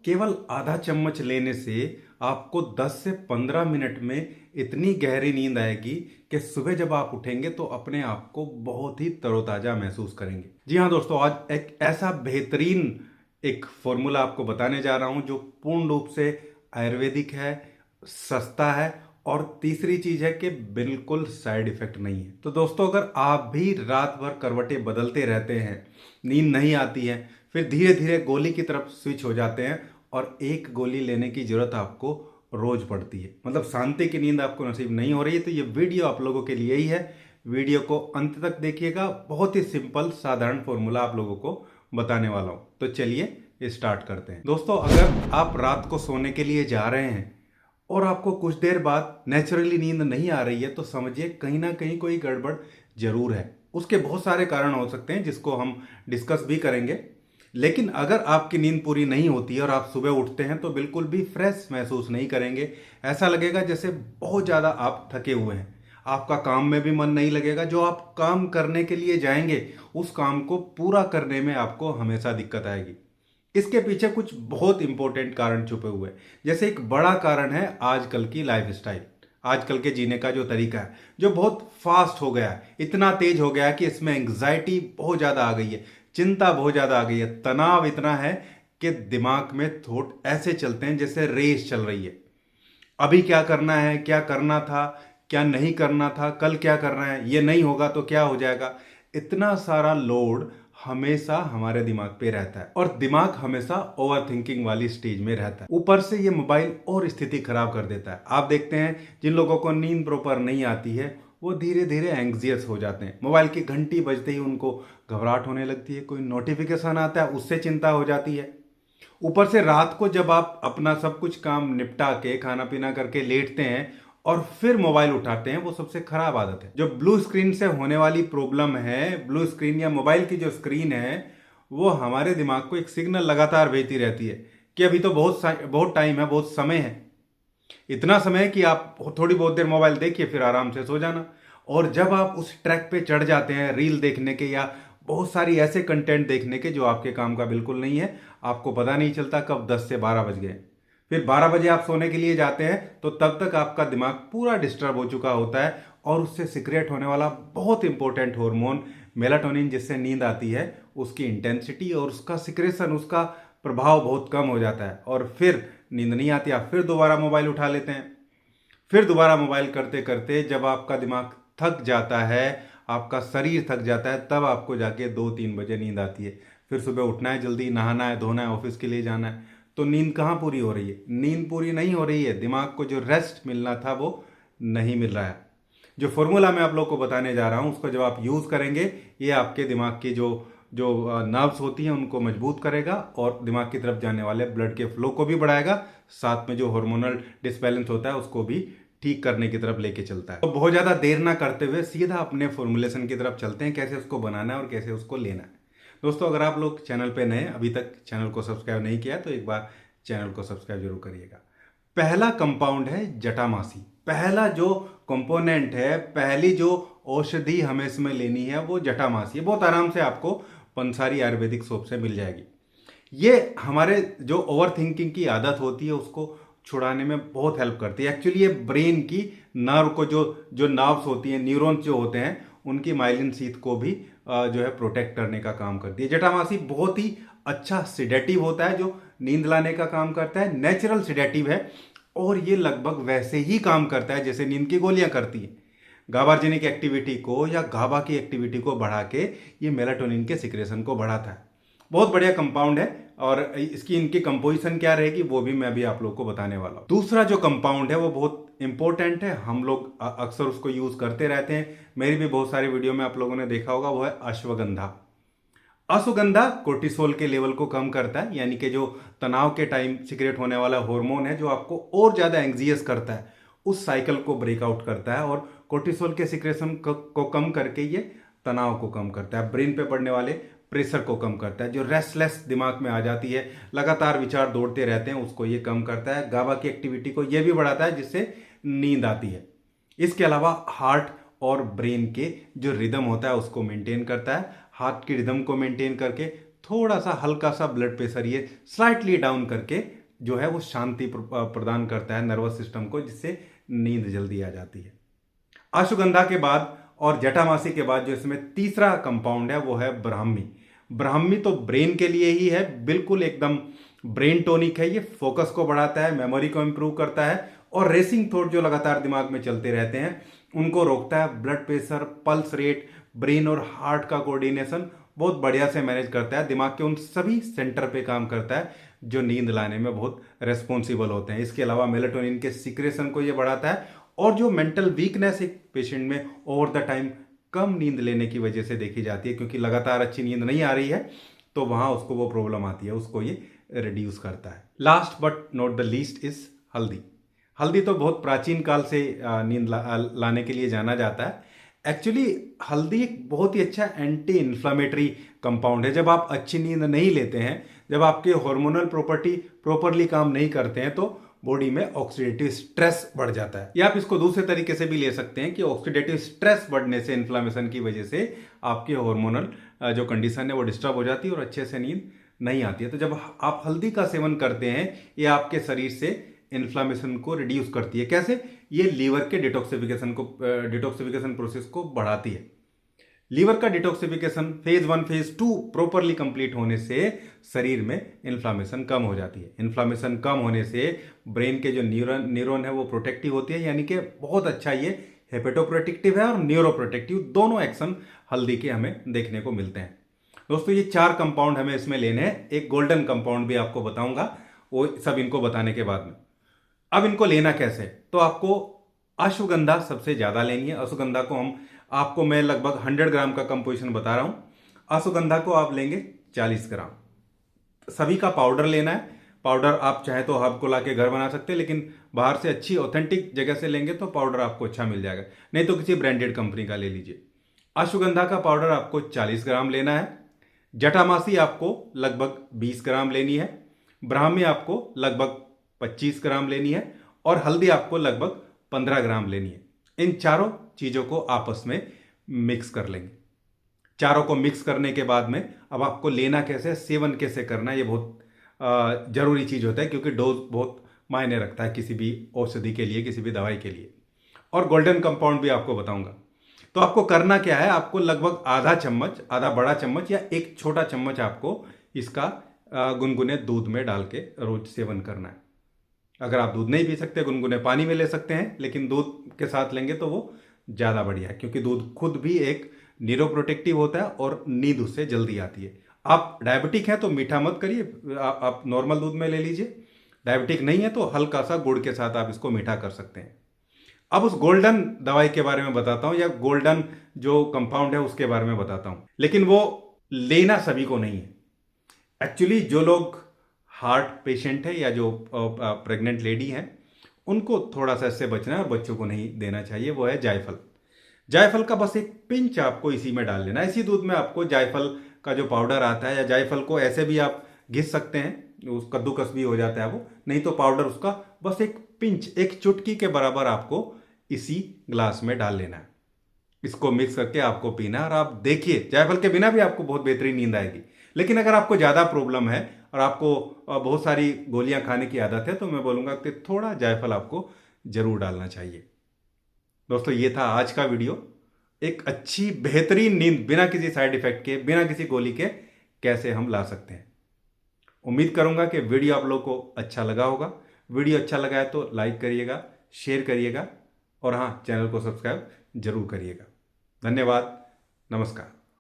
केवल आधा चम्मच लेने से आपको 10 से 15 मिनट में इतनी गहरी नींद आएगी कि सुबह जब आप उठेंगे तो अपने आप को बहुत ही तरोताजा महसूस करेंगे। जी हाँ दोस्तों, आज एक ऐसा बेहतरीन एक फॉर्मूला आपको बताने जा रहा हूं जो पूर्ण रूप से आयुर्वेदिक है, सस्ता है और तीसरी चीज है कि बिल्कुल साइड इफेक्ट नहीं है। तो दोस्तों, अगर आप भी रात भर करवटें बदलते रहते हैं, नींद नहीं आती है, फिर धीरे धीरे गोली की तरफ स्विच हो जाते हैं और एक गोली लेने की जरूरत आपको रोज पड़ती है, मतलब शांति की नींद आपको नसीब नहीं हो रही है, तो ये वीडियो आप लोगों के लिए ही है। वीडियो को अंत तक देखिएगा, बहुत ही सिंपल साधारण फॉर्मूला आप लोगों को बताने वाला हूं। तो चलिए स्टार्ट करते हैं। दोस्तों, अगर आप रात को सोने के लिए जा रहे हैं और आपको कुछ देर बाद नेचुरली नींद नहीं आ रही है, तो समझिए कहीं ना कहीं कोई गड़बड़ जरूर है। उसके बहुत सारे कारण हो सकते हैं जिसको हम डिस्कस भी करेंगे। लेकिन अगर आपकी नींद पूरी नहीं होती है और आप सुबह उठते हैं तो बिल्कुल भी फ्रेश महसूस नहीं करेंगे। ऐसा लगेगा जैसे बहुत ज़्यादा आप थके हुए हैं। आपका काम में भी मन नहीं लगेगा। जो आप काम करने के लिए जाएंगे उस काम को पूरा करने में आपको हमेशा दिक्कत आएगी। इसके पीछे कुछ बहुत इंपॉर्टेंट कारण छुपे हुए हैं। जैसे एक बड़ा कारण है आजकल की लाइफस्टाइल, आजकल के जीने का जो तरीका है, जो बहुत फास्ट हो गया है, इतना तेज हो गया है कि इसमें एंग्जाइटी बहुत ज़्यादा आ गई है, चिंता बहुत ज़्यादा आ गई है, तनाव इतना है कि दिमाग में थॉट ऐसे चलते हैं जैसे रेस चल रही है। अभी क्या करना है, क्या करना था, क्या नहीं करना था, कल क्या करना है, ये नहीं होगा तो क्या हो जाएगा। इतना सारा लोड हमेशा हमारे दिमाग पे रहता है और दिमाग हमेशा ओवर थिंकिंग वाली स्टेज में रहता है। ऊपर से ये मोबाइल और स्थिति खराब कर देता है। आप देखते हैं जिन लोगों को नींद प्रॉपर नहीं आती है वो धीरे धीरे एंग्जियस हो जाते हैं। मोबाइल की घंटी बजते ही उनको घबराहट होने लगती है, कोई नोटिफिकेशन आता है उससे चिंता हो जाती है। ऊपर से रात को जब आप अपना सब कुछ काम निपटा के खाना पीना करके लेटते हैं और फिर मोबाइल उठाते हैं, वो सबसे खराब आदत है। जो ब्लू स्क्रीन से होने वाली प्रॉब्लम है, ब्लू स्क्रीन या मोबाइल की जो स्क्रीन है, वो हमारे दिमाग को एक सिग्नल लगातार भेजती रहती है कि अभी तो बहुत टाइम है, बहुत समय है। इतना समय कि आप थोड़ी बहुत देर मोबाइल देखिए फिर आराम से सो जाना। और जब आप उस ट्रैक पे चढ़ जाते हैं रील देखने के या बहुत सारी ऐसे कंटेंट देखने के जो आपके काम का बिल्कुल नहीं है, आपको पता नहीं चलता कब 10 से 12 बज गए। फिर 12 बजे आप सोने के लिए जाते हैं तो तब तक आपका दिमाग पूरा डिस्टर्ब हो चुका होता है और उससे सिक्रेट होने वाला बहुत इंपॉर्टेंट हार्मोन मेलाटोनिन, जिससे नींद आती है, उसकी इंटेंसिटी और उसका सिक्रेशन, उसका प्रभाव बहुत कम हो जाता है और फिर नींद नहीं आती। आप फिर दोबारा मोबाइल उठा लेते हैं। फिर दोबारा मोबाइल करते करते जब आपका दिमाग थक जाता है, आपका शरीर थक जाता है, तब आपको जाके 2-3 बजे नींद आती है। फिर सुबह उठना है, जल्दी नहाना है, धोना है, ऑफिस के लिए जाना है, तो नींद कहाँ पूरी हो रही है? नींद पूरी नहीं हो रही है। दिमाग को जो रेस्ट मिलना था वो नहीं मिल रहा है। जो फॉर्मूला मैं आप लोग को बताने जा रहा हूँ उसको जब आप यूज़ करेंगे, ये आपके दिमाग की जो जो नर्व्स होती हैं उनको मजबूत करेगा और दिमाग की तरफ जाने वाले ब्लड के फ्लो को भी बढ़ाएगा, साथ में जो हार्मोनल डिसबैलेंस होता है उसको भी ठीक करने की तरफ लेके चलता है। तो बहुत ज़्यादा देर ना करते हुए सीधा अपने फॉर्मुलेशन की तरफ चलते हैं, कैसे उसको बनाना है और कैसे उसको लेना है। दोस्तों, अगर आप लोग चैनल पे नए, अभी तक चैनल को सब्सक्राइब नहीं किया तो एक बार चैनल को सब्सक्राइब जरूर करिएगा। पहला कंपाउंड है जटामासी। पहला जो कंपोनेंट है, पहली जो औषधि हमें इसमें लेनी है वो जटामासी है। बहुत आराम से आपको पंसारी आयुर्वेदिक सोप से मिल जाएगी। ये हमारे जो ओवर थिंकिंग की आदत होती है उसको छुड़ाने में बहुत हेल्प करती है। एक्चुअली ये ब्रेन की नर्व को जो जो नर्व्स होती हैं, न्यूरॉन्स जो होते हैं, उनकी माइलिन शीथ को भी जो है प्रोटेक्ट करने का काम करती है। जटामासी बहुत ही अच्छा सिडेटिव होता है जो नींद लाने का काम करता है। नेचुरल सिडेटिव है और ये लगभग वैसे ही काम करता है जैसे नींद की गोलियां करती हैं। गाबार्जिनिक एक्टिविटी को या गाबा की एक्टिविटी को बढ़ा के ये मेलाटोनिन के सिक्रेशन को बढ़ाता है। बहुत बढ़िया कंपाउंड है और इसकी इनकी कंपोजिशन क्या रहेगी वो भी मैं अभी आप लोग को बताने वाला हूँ। दूसरा जो कंपाउंड है वो बहुत इंपॉर्टेंट है, हम लोग अक्सर उसको यूज करते रहते हैं, मेरी भी बहुत सारी वीडियो में आप लोगों ने देखा होगा, वो है अश्वगंधा। अश्वगंधा कोर्टिसोल के लेवल को कम करता है, यानी कि जो तनाव के टाइम सिक्रेट होने वाला हार्मोन है जो आपको और ज्यादा एंग्जियस करता है, उस साइकिल को ब्रेकआउट करता है और कोर्टिसोल के सिक्रेशन को कम करके ये तनाव को कम करता है, ब्रेन पे पड़ने वाले प्रेशर को कम करता है। जो रेस्टलेस दिमाग में आ जाती है, लगातार विचार दौड़ते रहते हैं, उसको ये कम करता है। गाबा की एक्टिविटी को ये भी बढ़ाता है जिससे नींद आती है। इसके अलावा हार्ट और ब्रेन के जो रिदम होता है उसको मेंटेन करता है। हार्ट की रिदम को मेंटेन करके थोड़ा सा हल्का सा ब्लड प्रेशर ये स्लाइटली डाउन करके जो है वो शांति प्रदान करता है नर्वस सिस्टम को, जिससे नींद जल्दी आ जाती है। अश्वगंधा के बाद और जटामासी के बाद जो इसमें तीसरा कंपाउंड है वो है ब्राह्मी। ब्राह्मी तो ब्रेन के लिए ही है, बिल्कुल एकदम ब्रेन टॉनिक है। ये फोकस को बढ़ाता है, मेमोरी को इंप्रूव करता है और रेसिंग थॉट जो लगातार दिमाग में चलते रहते हैं उनको रोकता है। Blood pressure, pulse rate, brain और हार्ट का कोऑर्डिनेशन बहुत बढ़िया से मैनेज करता है। दिमाग के उन सभी सेंटर पे काम करता है जो नींद लाने में बहुत रेस्पॉन्सिबल होते हैं। इसके अलावा मेलाटोनिन के सिक्रेशन को ये बढ़ाता है और जो मेंटल वीकनेस एक पेशेंट में ओवर द टाइम कम नींद लेने की वजह से देखी जाती है, क्योंकि लगातार अच्छी नींद नहीं आ रही है तो वहां उसको वो प्रॉब्लम आती है, उसको ये रिड्यूस करता है। Last but not the least is हल्दी। हल्दी तो बहुत प्राचीन काल से नींद लाने के लिए जाना जाता है। एक्चुअली हल्दी एक बहुत ही अच्छा एंटी इन्फ्लामेटरी कंपाउंड है। जब आप अच्छी नींद नहीं लेते हैं, जब आपके हार्मोनल प्रॉपर्टी प्रॉपरली काम नहीं करते हैं, तो बॉडी में ऑक्सीडेटिव स्ट्रेस बढ़ जाता है। या आप इसको दूसरे तरीके से भी ले सकते हैं कि ऑक्सीडेटिव स्ट्रेस बढ़ने से, इन्फ्लामेशन की वजह से आपके हार्मोनल जो कंडीशन है वो डिस्टर्ब हो जाती है और अच्छे से नींद नहीं आती है। तो जब आप हल्दी का सेवन करते हैं, ये आपके शरीर से इन्फ्लामेशन को रिड्यूस करती है। कैसे? ये लीवर के डिटॉक्सिफिकेशन प्रोसेस को बढ़ाती है। लीवर का detoxification phase 1 phase 2 properly complete होने से शरीर में इन्फ्लामेशन कम हो जाती है। इन्फ्लामेशन कम होने से ब्रेन के जो न्यूरॉन है वो प्रोटेक्टिव होती है, यानी कि बहुत अच्छा ये हेपेटोप्रोटेक्टिव है और न्यूरोप्रोटेक्टिव दोनों एक्शन हल्दी के हमें देखने को मिलते हैं। दोस्तों ये 4 कंपाउंड हमें इसमें लेने हैं। एक गोल्डन कंपाउंड भी आपको बताऊंगा, वो सब इनको बताने के बाद में। अब इनको लेना कैसे? तो आपको अश्वगंधा सबसे ज्यादा लेनी है। अश्वगंधा को आपको मैं लगभग 100 ग्राम का कंपोजिशन बता रहा हूं। अश्वगंधा को आप लेंगे 40 ग्राम। सभी का पाउडर लेना है। पाउडर आप चाहे तो हब को लाके घर बना सकते हैं, लेकिन बाहर से अच्छी ऑथेंटिक जगह से लेंगे तो पाउडर आपको अच्छा मिल जाएगा, नहीं तो किसी ब्रांडेड कंपनी का ले लीजिए। अश्वगंधा का पाउडर आपको 40 ग्राम लेना है। जटामासी आपको लगभग 20 ग्राम लेनी है। ब्राह्मी आपको लगभग 25 ग्राम लेनी है और हल्दी आपको लगभग 15 ग्राम लेनी है। इन चारों चीजों को आपस में मिक्स कर लेंगे। चारों को मिक्स करने के बाद में अब आपको लेना कैसे, सेवन कैसे करना है, ये बहुत जरूरी चीज होता है, क्योंकि डोज बहुत मायने रखता है किसी भी औषधि के लिए, किसी भी दवाई के लिए। और गोल्डन कंपाउंड भी आपको बताऊंगा। तो आपको करना क्या है, आपको लगभग आधा चम्मच, आधा बड़ा चम्मच या एक छोटा चम्मच आपको इसका गुनगुने दूध में डाल के रोज सेवन करना है। अगर आप दूध नहीं पी सकते, गुनगुने पानी में ले सकते हैं, लेकिन दूध के साथ लेंगे तो वो ज़्यादा बढ़िया है, क्योंकि दूध खुद भी एक न्यूरोप्रोटेक्टिव होता है और नींद उससे जल्दी आती है। आप डायबिटिक हैं तो मीठा मत करिए, आप नॉर्मल दूध में ले लीजिए। डायबिटिक नहीं है तो हल्का सा गुड़ के साथ आप इसको मीठा कर सकते हैं। अब उस गोल्डन दवाई के बारे में बताता हूं, या गोल्डन जो कंपाउंड है उसके बारे में बताता हूं, लेकिन वो लेना सभी को नहीं है। एक्चुअली जो लोग हार्ट पेशेंट है या जो प्रेग्नेंट लेडी हैं, उनको थोड़ा सा इससे बचना है और बच्चों को नहीं देना चाहिए। वो है जायफल। जायफल का बस एक पिंच आपको इसी में डाल लेना है। इसी दूध में आपको जायफल का जो पाउडर आता है, या जायफल को ऐसे भी आप घिस सकते हैं, उस कद्दूकस भी हो जाता है वो, नहीं तो पाउडर उसका बस एक पिंच, एक चुटकी के बराबर आपको इसी ग्लास में डाल लेना है। इसको मिक्स करके आपको पीना है और आप देखिए जायफल के बिना भी आपको बहुत बेहतरीन नींद आएगी। लेकिन अगर आपको ज़्यादा प्रॉब्लम है और आपको बहुत सारी गोलियां खाने की आदत है, तो मैं बोलूँगा कि थोड़ा जायफल आपको जरूर डालना चाहिए। दोस्तों ये था आज का वीडियो। एक अच्छी बेहतरीन नींद बिना किसी साइड इफेक्ट के, बिना किसी गोली के कैसे हम ला सकते हैं। उम्मीद करूंगा कि वीडियो आप लोगों को अच्छा लगा होगा। वीडियो अच्छा लगा है तो लाइक करिएगा, शेयर करिएगा और हाँ, चैनल को सब्सक्राइब जरूर करिएगा। धन्यवाद। नमस्कार।